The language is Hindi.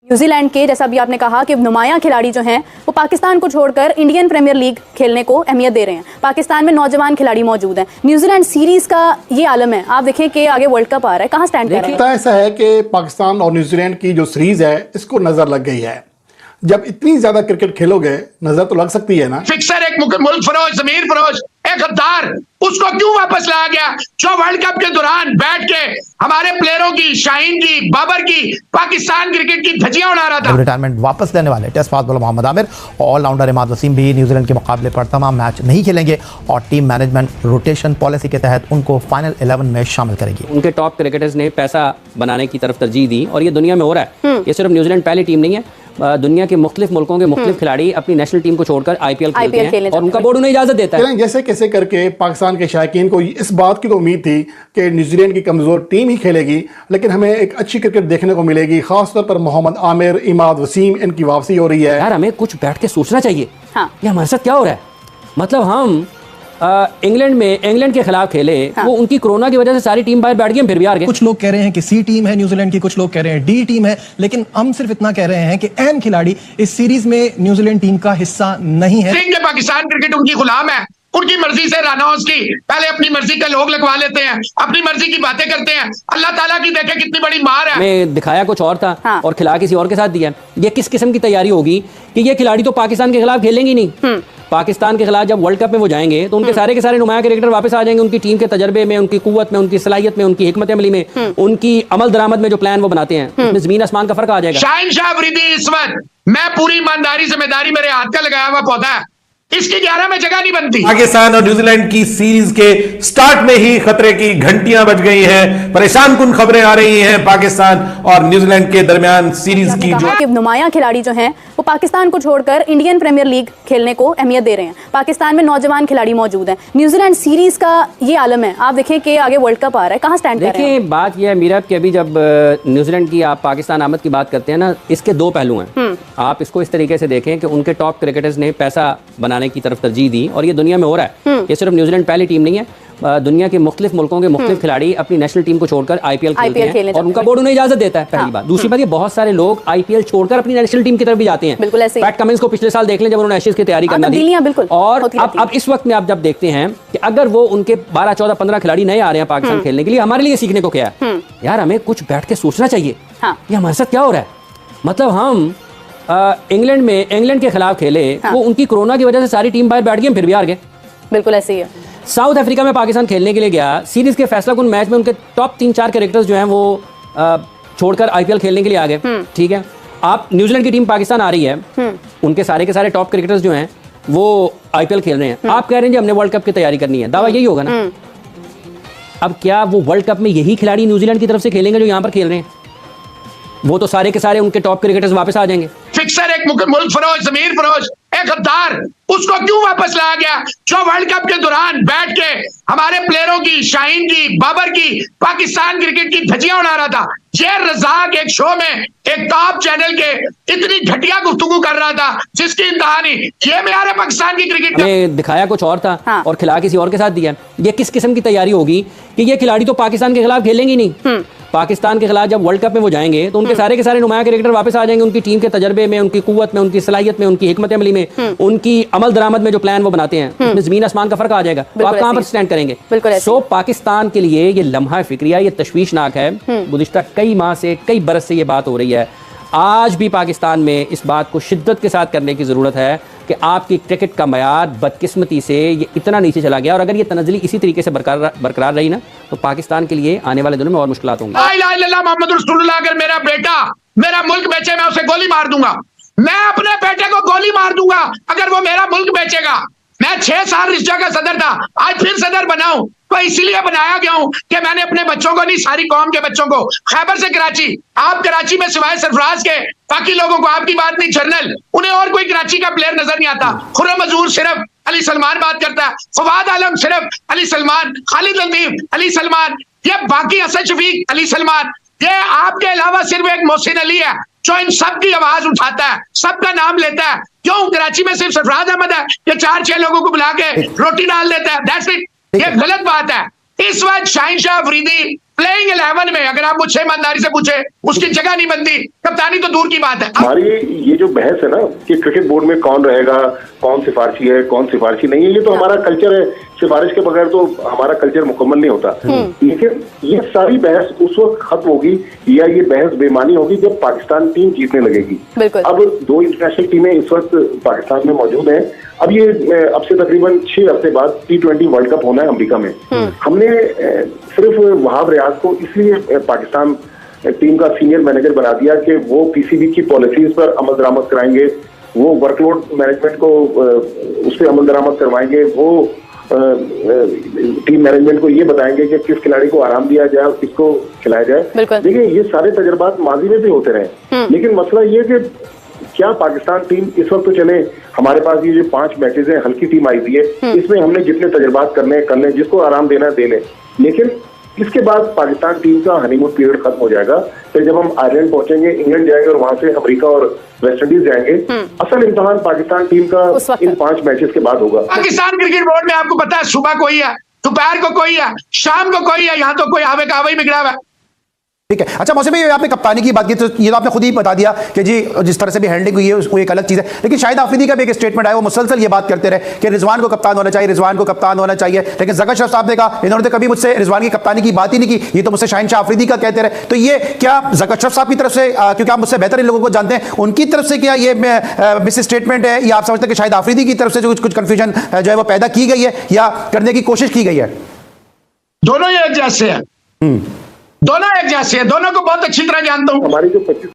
न्यूजीलैंड के, जैसा भी आपने कहा कि नुमायां खिलाड़ी जो हैं वो पाकिस्तान को छोड़कर इंडियन प्रीमियर लीग खेलने को अहमियत दे रहे हैं। पाकिस्तान में नौजवान खिलाड़ी मौजूद हैं। न्यूजीलैंड सीरीज का ये आलम है। आप देखें कि आगे वर्ल्ड कप आ रहा है, कहाँ स्टैंड कर रहा है। ऐसा है कि पाकिस्तान और न्यूजीलैंड की जो सीरीज है इसको नजर लग गई है। जब इतनी ज्यादा क्रिकेट खेलोगे नजर तो लग सकती है ना। फिक्सर एक मुल्क फरोज, जमीर फरोज, एक गद्दार, उसको क्यों वापस लाया गया जो वर्ल्ड कप के दौरान बैठ के हमारे प्लेयरों की, शाहीन की, बाबर की, पाकिस्तान क्रिकेट की धज्जियां उड़ा रहा था। रिटायरमेंट वापस लेने वाले test fast bowler Mohammad Aamir, allrounder Imad Wasim भी न्यूजीलैंड के मुकाबले पर तमाम मैच नहीं खेलेंगे और टीम मैनेजमेंट रोटेशन पॉलिसी के तहत उनको फाइनल 11 में शामिल करेगी। उनके टॉप क्रिकेटर्स ने पैसा बनाने की तरफ तरजीह दी और ये दुनिया में हो रहा है। ये सिर्फ न्यूजीलैंड पहली टीम नहीं है, दुनिया के मुख्तलिफ मुल्कों के मुख्तलिफ खिलाड़ी अपनी नेशनल टीम को छोड़कर आईपीएल खेलते हैं और उनका बोर्ड उन्हें इजाजत देता है। जैसे कैसे करके पाकिस्तान के शायकीन को इस बात की तो उम्मीद थी कि न्यूजीलैंड की कमजोर टीम ही खेलेगी, लेकिन हमें एक अच्छी क्रिकेट देखने को मिलेगी। खासतौर पर मोहम्मद आमिर, इमाद वसीम, इनकी वापसी हो रही है। यार हमें कुछ बैठ के सोचना चाहिए। हाँ। ये हमारे साथ क्या हो रहा है। मतलब हम इंग्लैंड के खिलाफ खेले। हाँ। वो उनकी कोरोना की वजह से सारी टीम बाहर बैठ गई, फिर भी हार गए। कुछ लोग कह रहे हैं कि सी टीम है न्यूजीलैंड की, कुछ लोग कह रहे हैं डी टीम है, लेकिन हम सिर्फ इतना कह रहे हैं कि अहम खिलाड़ी इस सीरीज में न्यूजीलैंड टीम का हिस्सा नहीं है। पाकिस्तान क्रिकेट उनकी गुलाम है, उनकी मर्जी से रन हाउस की पहले अपनी मर्जी का लोग लगवा लेते हैं, अपनी मर्जी की बातें करते हैं। अल्लाह ताला की देखे कितनी बड़ी मार है। मैं दिखाया कुछ और था। हाँ। और खिला किसी और के साथ दिया। ये किस किस्म की तैयारी होगी कि ये खिलाड़ी तो पाकिस्तान के खिलाफ खेलेंगे नहीं। पाकिस्तान के खिलाफ जब वर्ल्ड कप में वो जाएंगे तो उनके सारे के सारे नुमाया क्रिकेटर वापस आ जाएंगे। उनकी टीम के तजर्बे में, उनकी कुव्वत में, उनकी सलाहियत में, उनकी हिकमत अमली में, उनकी अमल दरामद में जो प्लान वो बनाते हैं उसमें जमीन आसमान का फर्क आ जाएगा। शाहीन शाह अफरीदी इस वक्त, मैं पूरी ईमानदारी जिम्मेदारी मेरे हाथ का लगाया हुआ पौधा है, इसकी 11 में जगह नहीं बनती। पाकिस्तान और न्यूजीलैंड की सीरीज के स्टार्ट में ही खतरे की घंटियां बज गई हैं। परेशान कुन खबरें आ रही हैं पाकिस्तान और न्यूजीलैंड के दरमियान सीरीज की। जो नुमायां खिलाड़ी जो हैं वो पाकिस्तान को छोड़कर इंडियन प्रीमियर लीग खेलने को अहमियत दे रहे हैं। पाकिस्तान में नौजवान खिलाड़ी मौजूद हैं। न्यूजीलैंड सीरीज का ये आलम है। आप देखें कि आगे वर्ल्ड कप आ रहा है, कहाँ स्टैंड कर रहे हैं। देखिए बात यह है मीरब कि अभी जब न्यूजीलैंड की आप पाकिस्तान आमद की बात करते हैं ना, इसके दो पहलू हैं। आप इसको इस तरीके से देखें कि उनके टॉप क्रिकेटर्स ने पैसा बनाने की तरफ तरजीह दी और ये दुनिया में हो रहा है। ये सिर्फ न्यूजीलैंड पहली टीम नहीं है, दुनिया के मुख्तलिफ मुल्कों के मुख्तलिफ खिलाड़ी अपनी नेशनल टीम को छोड़कर आईपीएल खेलते हैं और उनका बोर्ड उन्हें इजाजत देता है। पहली बात। दूसरी बात, ये बहुत सारे लोग आईपीएल छोड़कर अपनी नेशनल टीम की तरफ भी जाते हैं। बिल्कुल ऐसे ही। पैट कमिंस को पिछले साल देख लें जब उन्होंने एशेज की तैयारी करना थी। और अब इस वक्त में आप जब देखते हैं कि अगर वो उनके 12, 14, 15 खिलाड़ी नए आ रहे हैं पाकिस्तान खेलने के लिए, हमारे लिए सीखने को क्या है। यार हमें कुछ बैठ के सोचना चाहिए। ये हमारे साथ क्या हो रहा है। मतलब हम इंग्लैंड के खिलाफ खेले। वो उनकी कोरोना की वजह से सारी टीम बाहर बैठ गई, फिर भी हार गए। बिल्कुल ऐसे ही है। साउथ अफ्रीका में पाकिस्तान खेलने के लिए गया, सीरीज के फैसला कुन मैच में उनके टॉप 3-4 क्रिकेटर्स जो हैं वो छोड़कर आईपीएल खेलने के लिए आ गए। ठीक है, आप न्यूजीलैंड की टीम पाकिस्तान आ रही है, उनके सारे के सारे टॉप क्रिकेटर्स जो हैं वो आईपीएल खेल रहे हैं। आप कह रहे हैं जी हमने वर्ल्ड कप की तैयारी करनी है, दावा यही होगा ना। अब क्या वो वर्ल्ड कप में यही खिलाड़ी न्यूजीलैंड की तरफ से खेलेंगे जो यहाँ पर खेल रहे हैं? वो तो सारे के सारे उनके टॉप क्रिकेटर्स वापस आ जाएंगे। फिक्सर एक मुल्क फरोज, जमीर फरोज, एक गद्दार, उसको क्यों वापस लाया गया जो वर्ल्ड कप के दौरान बैठ के हमारे प्लेयरों की, शाहीन की, बाबर की, पाकिस्तान क्रिकेट की धज्जियां उड़ा रहा था। ये रज़ाक एक शो में एक टॉप चैनल के इतनी घटिया गुफ्तगू कर रहा था जिसकी इंतहा नहीं। ये मेरा पाकिस्तान की क्रिकेट में दिखाया कुछ और था। हाँ। और खिला किसी और के साथ दिया। ये किस किस्म की तैयारी होगी कि ये खिलाड़ी तो पाकिस्तान के खिलाफ खेलेंगे नहीं। पाकिस्तान के खिलाफ जब वर्ल्ड कप में वो जाएंगे तो उनके सारे के सारे नुमाया क्रिकेटर वापस आ जाएंगे। उनकी टीम के तजर्बे में, उनकी कुव्वत में, उनकी सलाहियत में, उनकी हिकमत अमली में, उनकी अमल दरामद में जो प्लान वो बनाते हैं उसमें जमीन आसमान का फर्क आ जाएगा। तो आप कहां पर स्टैंड करेंगे। सो पाकिस्तान के लिए ये लम्हा फिक्रिया, ये तशवीशनाक है। गुज़िश्ता कई माह से, कई बरस से ये बात हो रही है। आज भी पाकिस्तान में इस बात को शिद्दत के साथ करने की ज़रूरत है कि आपकी क्रिकेट का मयार बदकिस्मती से ये इतना नीचे चला गया और अगर ये तनज़्ज़ुली इसी तरीके से बरकरार रही ना तो पाकिस्तान के लिए आने वाले दिनों में और मुश्किलात होंगी। ला इलाहा इल्लल्लाह मुहम्मद रसूलुल्लाह, अगर मेरा बेटा मेरा मुल्क बेचे मैं उसे गोली मार दूंगा। मैं अपने बेटे को गोली मार दूंगा अगर वो मेरा मुल्क बेचेगा। मैं 6 साल रिश्ता का सदर था, आज फिर सदर बनाऊं तो इसीलिए बनाया गया हूं कि मैंने अपने बच्चों को नहीं, सारी कौम के बच्चों को, खैबर से कराची, आप कराची में सिवाय सरफराज के बाकी लोगों को, आपकी बात नहीं जनरल, उन्हें और कोई कराची का प्लेयर नजर नहीं आता। खुर्रम मजूर सिर्फ अली सलमान बात करता है, फवाद आलम सिर्फ अली सलमान, खालिद लतीफ अली सलमान, ये बाकी असद शफीक अली सलमान, ये आपके अलावा सिर्फ एक मोहसिन अली है जो इन सब की आवाज उठाता है, सबका नाम लेता है। क्यों कराची में सिर्फ सरफराज अहमद है ये 4-6 लोगों को बुला के रोटी डाल देता है, दैट्स इट। ये गलत बात है। इस वक्त शाहीन शाह अफरीदी प्लेइंग 11 में अगर आप मुझसे ईमानदारी से पूछे उसकी जगह नहीं बनती, कप्तानी तो दूर की बात है। हमारी ये जो बहस है ना कि क्रिकेट बोर्ड में कौन रहेगा, कौन सिफारिशी है, कौन सिफारिशी नहीं है, ये तो हमारा कल्चर है। सिफारिश के बगैर तो हमारा कल्चर मुकम्मल नहीं होता। लेकिन ये सारी बहस उस वक्त खत्म होगी या ये बहस बेमानी होगी जब पाकिस्तान टीम जीतने लगेगी। अब 2 इंटरनेशनल टीमें इस वक्त पाकिस्तान में मौजूद हैं। अब से तकरीबन 6 हफ्ते बाद T20 वर्ल्ड कप होना है अमेरिका में। हमने सिर्फ वहाब रियाज को इसलिए पाकिस्तान टीम का सीनियर मैनेजर बना दिया कि वो पीसीबी की पॉलिसीज पर अमल दरामद कराएंगे, वो वर्कलोड मैनेजमेंट को उस पर अमल दरामद करवाएंगे, वो टीम मैनेजमेंट को ये बताएंगे कि किस खिलाड़ी को आराम दिया जाए और किसको खिलाया जाए। देखिए ये सारे तजर्बात माजी में भी होते रहे, लेकिन मसला ये कि क्या पाकिस्तान टीम इस वक्त तो चले, हमारे पास ये जो 5 मैचेस हैं, हल्की टीम आई हुई है, इसमें हमने जितने तजर्बात करने कर लें, जिसको आराम देना है दे लें। लेकिन इसके बाद पाकिस्तान टीम का हनीमून पीरियड खत्म हो जाएगा। फिर जब हम आयरलैंड पहुंचेंगे, इंग्लैंड जाएंगे और वहां से अमेरिका और वेस्ट इंडीज जाएंगे, असल इम्तिहान पाकिस्तान टीम का इन 5 मैचेस के बाद होगा। पाकिस्तान क्रिकेट बोर्ड में आपको पता है सुबह कोई है, दोपहर को कोई है, शाम को कोई है, यहाँ तो कोई आवे का आवे ही बिगड़ा हुआ है। ठीक है। अच्छा मौसम भाई, आपने कप्तानी की बात की तो ये तो आपने खुद ही बता दिया कि जी जिस तरह से भी हैंडलिंग हुई है वो एक अलग चीज़ है, लेकिन शाहिद आफरीदी का भी एक स्टेटमेंट आया, वो मुसलसल ये बात करते रहे कि रिजवान को कप्तान होना चाहिए, रिजवान को कप्तान होना चाहिए, लेकिन जका शरीफ साहब ने कहा इन्होंने तो कभी मुझसे रिजवान की कप्तानी की बात ही नहीं की, ये तो मुझसे शाहिन शाह आफरीदी का कहते रहे। तो ये क्या जका शरीफ साहब की तरफ से, क्योंकि आप मुझसे बेहतर इन लोगों को जानते हैं, उनकी तरफ से क्या ये मिस स्टेटमेंट है, या आप समझते हैं कि शाहिद आफरीदी की तरफ से जो कुछ कन्फ्यूजन जो है वो पैदा की गई है या करने की कोशिश की गई है? दोनों ही एक जैसे हैं, दोनों एक जैसे हैं, दोनों को बहुत अच्छी तरह जानता हूं। हमारी जो 25